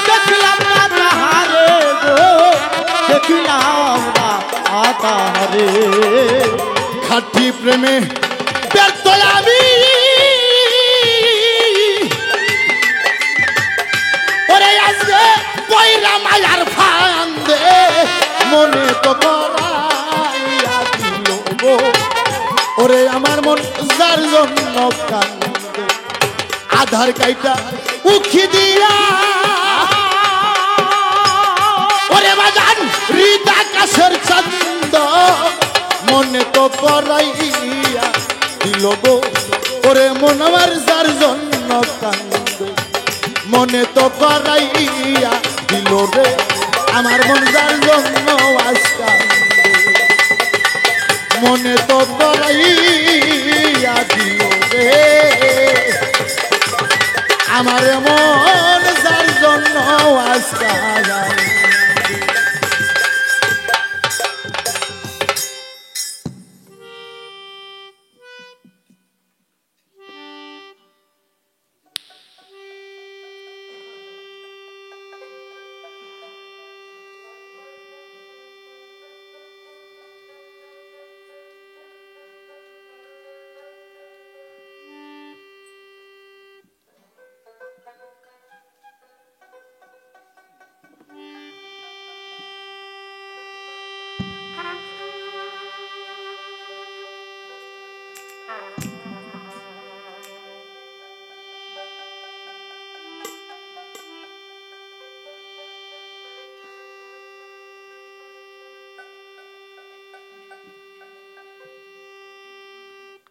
দেখিলাম না তাহারে গো দেখিলাম না তাহারে খাঁটি প্রেমে ব্যর্থ আমি ওরে আজকে পয়রা মায়ার ফান্দে মনে তো করাইয়া দিল গো ওরে আমার মন যার জন্য কান্দে আধার কাইটা উখি দিয়া ওরে বাজান হৃদা কাছের চন্দ মনে তো করাইয়া দিল গো ওরে মন আমার যার জন্য কান্দে মনে তো করাইয়া দিল রে আমার মন যার জন্য আজ কান্দে মনে তো করাইয়া দিল রে আমার মন যার জন্য আজ কান্দে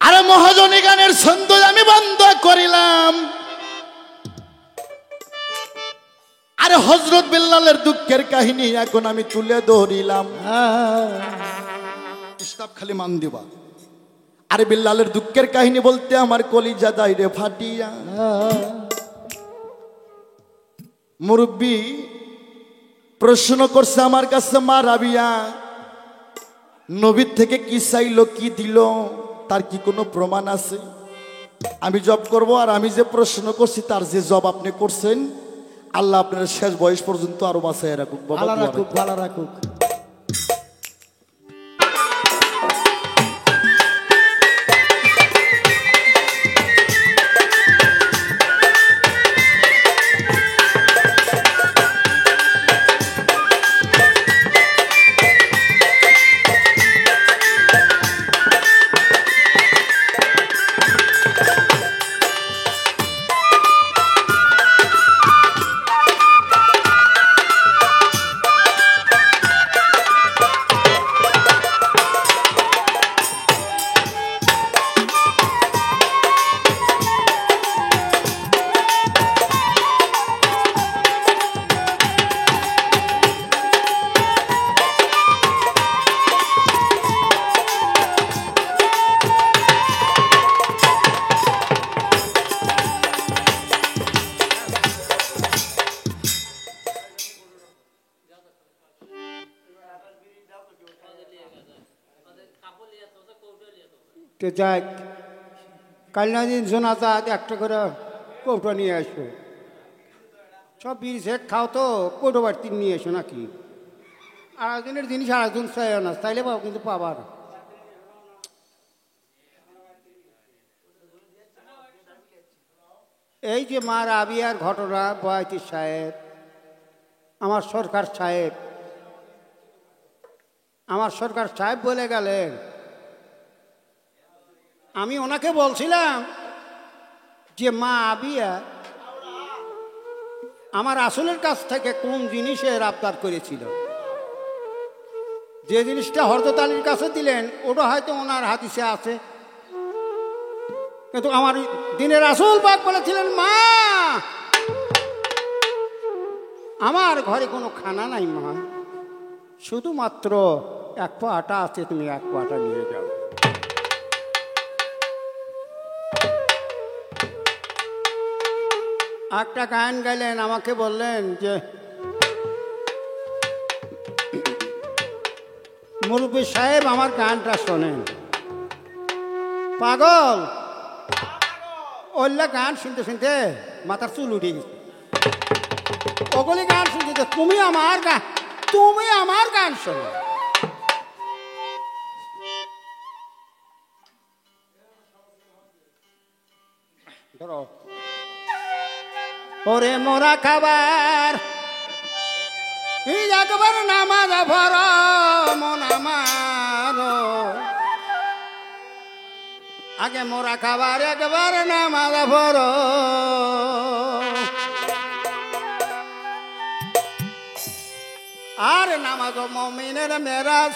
আরে মহাজনী গানের ছন্দ আমি বন্ধ করিলাম আরে হযরত বিল্লালের দুঃখের কাহিনী এখন আমি তুলে ধরিলাম স্টাফ খালি মান দিবা আরে বিল্লালের দুঃখের কাহিনী বলতে আমার কলিজা যায় রে ফাটিয়া মুরব্বি প্রশ্ন করছে আমার কাছে মা রাবিয়া নবীর থেকে কি চাইলো কি দিল তার কি কোনো প্রমাণ আছে আমি জব করব আর আমি যে প্রশ্ন করছি তার যে জব আপনি করছেন আল্লাহ আপনার শেষ বয়স পর্যন্ত আরো বাঁচায় রাখুক ভালো রাখুক ভালো রাখুক তো যাক, কাল না দিন জোনাজা একটা করে কৌটো নিয়ে আসো, সব বিড়ি শেখ খাও তো কৌটো বাড়তি নিয়ে এসো নাকি। আরেকজনের জিনিস আরেকজন চাই না, চাইলে পাবো কিন্তু পাবার। এই যে মা রাবিয়ার ঘটনা বয়াতি সাহেব, আমার সরকার সাহেব বলে গেলেন। আমি ওনাকে বলছিলাম যে মা আবিয়া আমার আসলের কাছ থেকে কোন জিনিসের আবদার করেছিল। যে জিনিসটা হযরত আলীর কাছে দিলেন ওটা হয়তো ওনার হাদিসে আছে, কিন্তু আমার দিনের রাসূল পাক বলেছিলেন, মা আমার ঘরে কোনো খানা নাই মা, শুধুমাত্র এক পা আটা আছে, তুমি এক পা আটা নিয়ে যাও। একটা গান গাইলেন, আমাকে বললেন যে মুরব্বী সাহেব আমার গানটা শোনেন। পাগল ওল্লা গান শুনতে শুনতে মাথার চুল উঠে গেছে। ওগুলি গান শুনতে তুমি আমার গান শোনো। ধরো, ওরে মোরা খাবার একবার নামাজ ভর মন আমার, আগে মোরা খাবার একবার নামাজ ভর, আর নামাজ মুমিনের মেরাজ,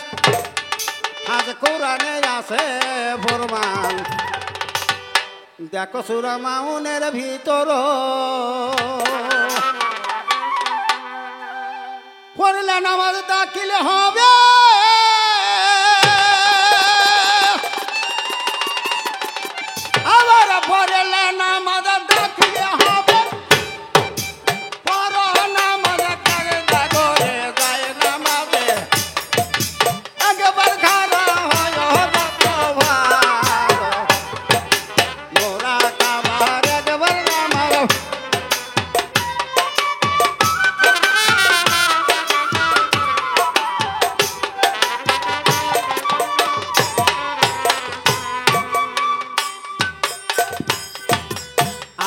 আজ কোরআনে আছে ফরমান, দেখো সূরা মাউনের ভিতর, পড়লে নামাজ দাখিল হবে, আবার পড়লে নামাজ দাখিল হবে, পড় নামাজ কায়দা করে যায় নামাজে, একবার খারা হয় মোরা খাবার একবার নামাজ।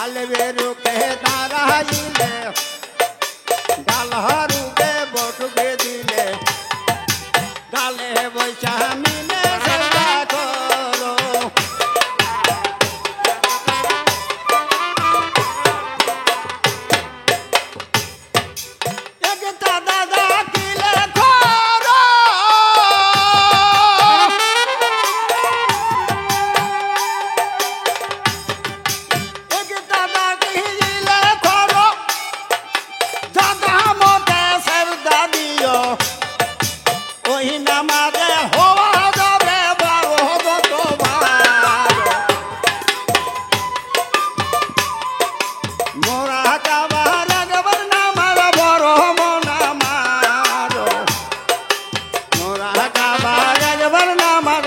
আলবেরুকে দাঁড়াইলে গালহারুকে বটুকে দিলে, গালে বৈশা মিলে সেবা করো, একটা দাদা কিলে করো, একটা দাদা কিলে করো, দাদা মতে সেবা দিও, ওই নামাজে হওয়া যাবে বারো তোমার, মোরা কাবার একবার নামাজ বড় মন আমার, মোরা কাবার একবার নামাজ।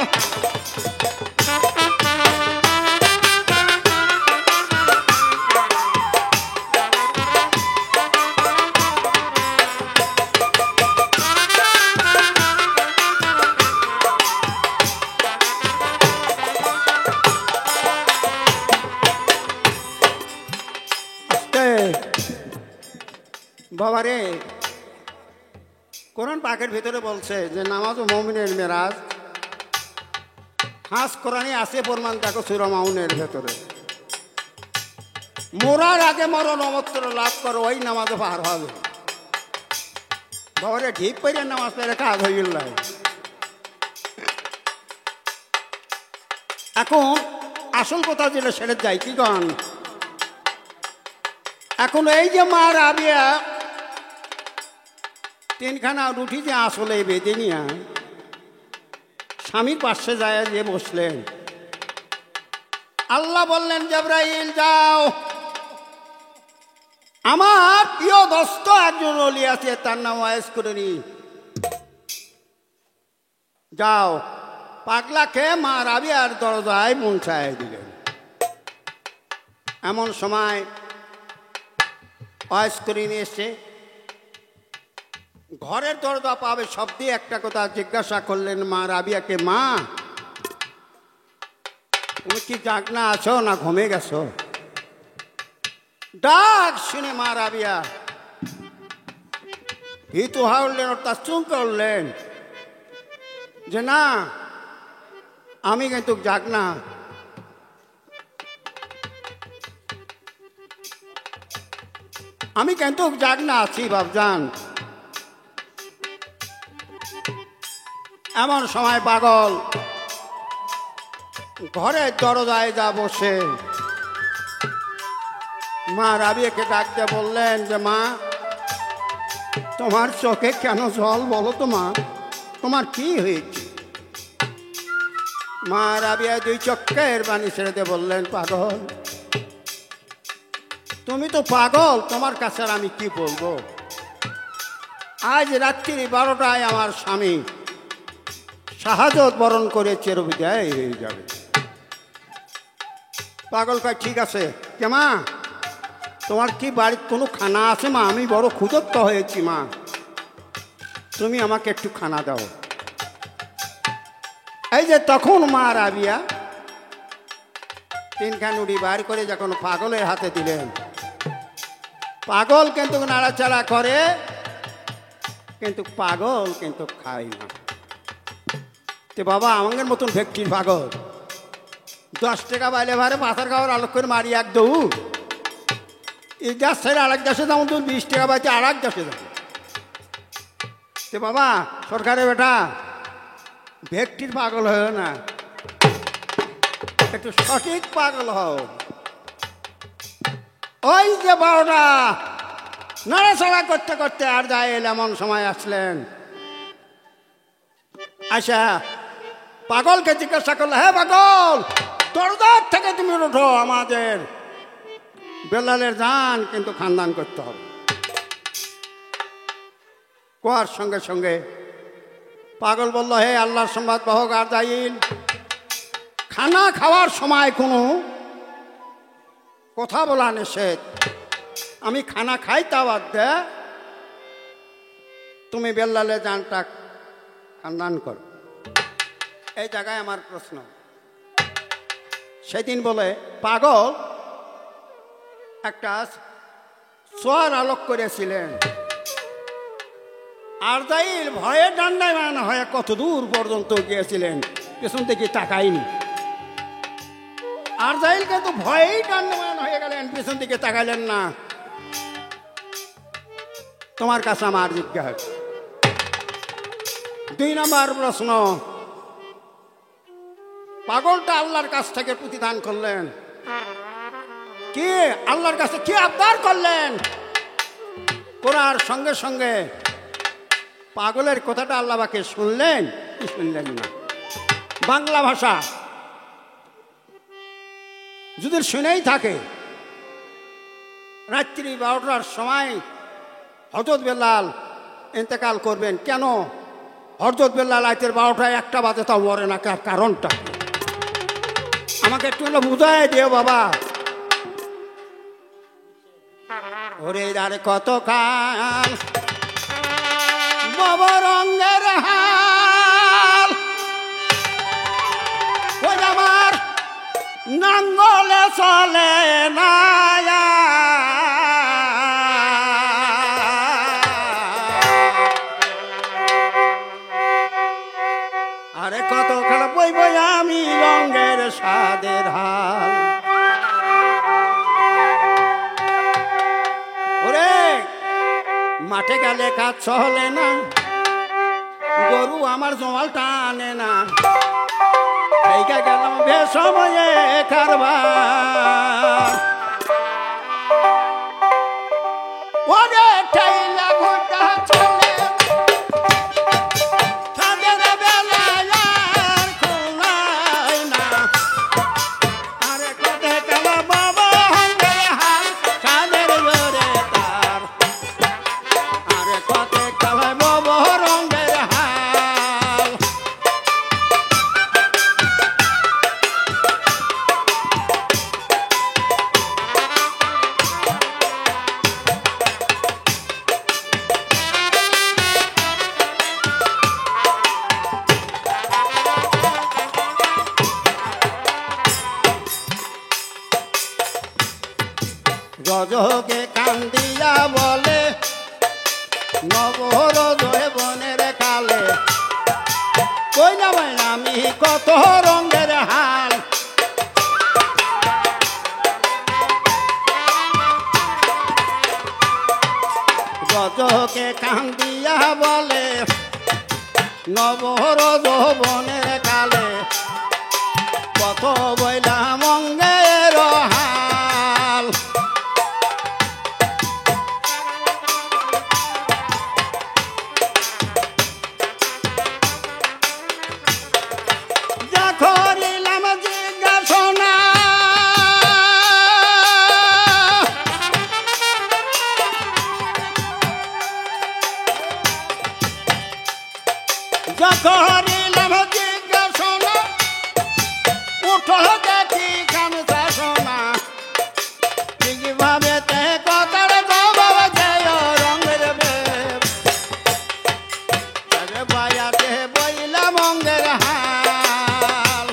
বাবারে, কোরআন পাকের ভিতরে বলছে যে নামাজ ও মুমিনের মেরাজ, হাস কোরআনে আছে প্রমাণ, দেখো সূরা মাউনের ভেতরে, মোরার আগে মরণ অমত্র লাভ করো, ওই নামাজে পার হবে। বাবারে ঠিক করে নামাজ পড়ে কাজ হয়ে গেল। এখন আসল কথা যেটা সেটা যাই কি গান, এখন এই যে মা রাবিয়া তিনখানা রুটি যে আসলে বেঁধে নিয়ে স্বামীর পাশে যায় যে বসলেন, আল্লাহ বললেন জিবরাইল যাও, আমার প্রিয় দোস্ত একজন ওলি আছে, তার নাম ওয়াইস করে নি, যাও পাগলাকে মা রাবিয়ার দরজায় পৌঁছায় দিলেন। এমন সময় ওয়াজ করে নিয়ে এসছে, ঘরের দরজা পাবে শব্দে একটা কথা জিজ্ঞাসা করলেন মা রাবিয়াকে, মা তুমি কি জাগনা আছো না ঘুমে গেছো? ডাক শুনে মা রাবিয়া হিতু হাউলেন, অর্থাৎ চুপ করলেন যে না, আমি কিন্তু জাগনা। আমি কিন্তু জাগনা আছি বাবজান। এমন সময় পাগল ঘরের দরজায় যা বসে মা রাবিয়াকে ডাকতে বললেন যে মা, তোমার চোখে কেন জল বলো তো মা, তোমার কি হয়েছে? মা রাবিয়া দুই চক্কের বাণী ছেড়ে দিয়ে বললেন, পাগল তুমি তো পাগল, তোমার কাছে আর আমি কি বলবো? আজ রাত্রি 12টায় আমার স্বামী শাহাদত বরণ করে চিরবিদায় হয়ে যাবে। পাগল কয়, ঠিক আছে কে মা, তোমার কি বাড়ির কোনো খানা আছে মা? আমি বড় ক্ষুধার্ত হয়েছি মা, তুমি আমাকে একটু খানা দাও। এই যে তখন মা রাবিয়া তিনখান উড়ি বার করে যখন পাগলের হাতে দিলেন, পাগল কিন্তু নাড়াচাড়া করে, কিন্তু পাগল কিন্তু খায় না। তে বাবা আমাদের মতন ভেক্তির পাগল 10 টাকা বাইলে ভারে মাথার খাওয়ার আলোক করে মারি এক দৌড়, এই দেশ ছেড়ে আরেক দেশে যেমন তুমি 20 টাকা বাইতে আর এক দেশে যাবে। তে বাবা সরকারের বেটা ভেক্তির পাগল হয় না, একটু সঠিক পাগল হও। ওই যে 12টা নাড়াচাড়া করতে করতে আর যায় এমন সময় আসলেন, আচ্ছা পাগলকে জিজ্ঞাসা করলো, হ্যাঁ পাগল দরজার থেকে তুমি ওঠো, আমাদের বেলালের জান কিন্তু খানদান করতে হবে। কোয়ার সঙ্গে সঙ্গে পাগল বলল, হে আল্লাহর সংবাদ বাহক আরজাইল, খানা খাওয়ার সময় কোনো কথা বলা নিষেধ, আমি খানা খাই তা বাদ দে, তুমি বেলালের জানটা খানদান করো। এই জায়গায় আমার প্রশ্ন, সেদিন বলে পাগল একটা সোয়ার আলোক করেছিলেন, আরজাইল ভয়ে ডান্ডায় মান হয়ে কত দূর পর্যন্ত গিয়েছিলেন, পেছন থেকে তাকাইনি। আরজাইল কিন্তু ভয়েই ডান্ডায়মান হয়ে গেলেন, পেছন দিকে তাকাইলেন না। তোমার কাছে আমার জিজ্ঞাসা, 2 নম্বর প্রশ্ন, পাগলটা আল্লাহর কাছ থেকে প্রতিদান করলেন কি? আল্লাহর কাছে কি আবদার করলেন? করার সঙ্গে সঙ্গে পাগলের কথাটা আল্লাহকে শুনলেন কি শুনলেন না? বাংলা ভাষা যদি শুনেই থাকে, রাত্রি 12টার সময় হযরত বেলাল ইন্তেকাল করবেন, কেন হযরত বেলাল রাতের 12টায় 1টা বাজে তাও মরে না, কারণটা আমাকে একটু বুঝাই দিও বাবা। ওরে আরে কত কাল বাবা রঙের হাল, ওই আমার নাঙ্গলে চলে না, আরে কত খেলা বই বই আমি রঙের স্বাদের হাল। ওরে মাঠে গেলে কাজ চলে না, গরু আমার জমাল টানে না, এইটা গেলাম বে সময়ে কারবার। ওরে ঠাইলা ঘুরটা চলে গজকে কান্দিয়া বলে নবর জয় বনের কালে কই না ভাই আমি কত রঙের হাল গজকে কান্দিয়া বলে নবর যৌবনের কালে কত বইলাম অঙ্গের হাল যা করিলাম জিজ্ঞাসনা যা করিলাম জিজ্ঞাসনা উঠো দেখি গামছা সোনা ঠিকভাবে তে কথার বাবা জয় রঙের বেব আরে বায়াতে বইলাম অঙ্গের হাল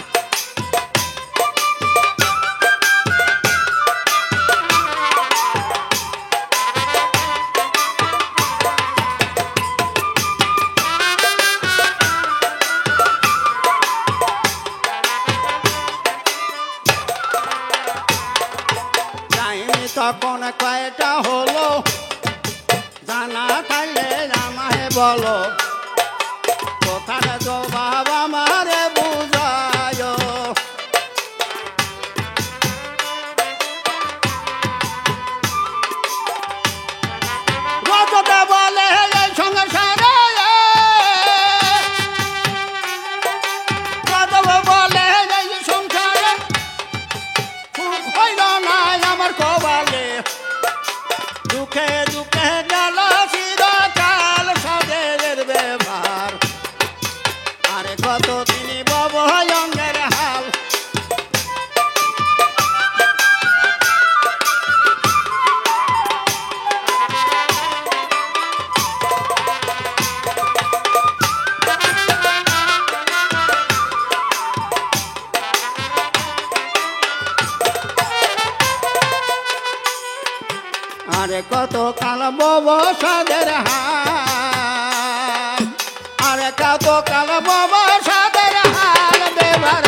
তখন কয়টা হলো জানা থাকলে আমায় বলো কোথায় জবাব আমারে বুঝায় রজতে বলে এই সংসারে রজতে বলে এই সংসারে সুখ হইল না আমার কবালে দুঃখে দুঃখে গেল চিরকাল সদের ব্যবহার আরে কত তিনি বব অঙ্গের হাল আরে কত কাল বব সাদের হাল আরে কত কাল বব সাদের হাল ব্যবহার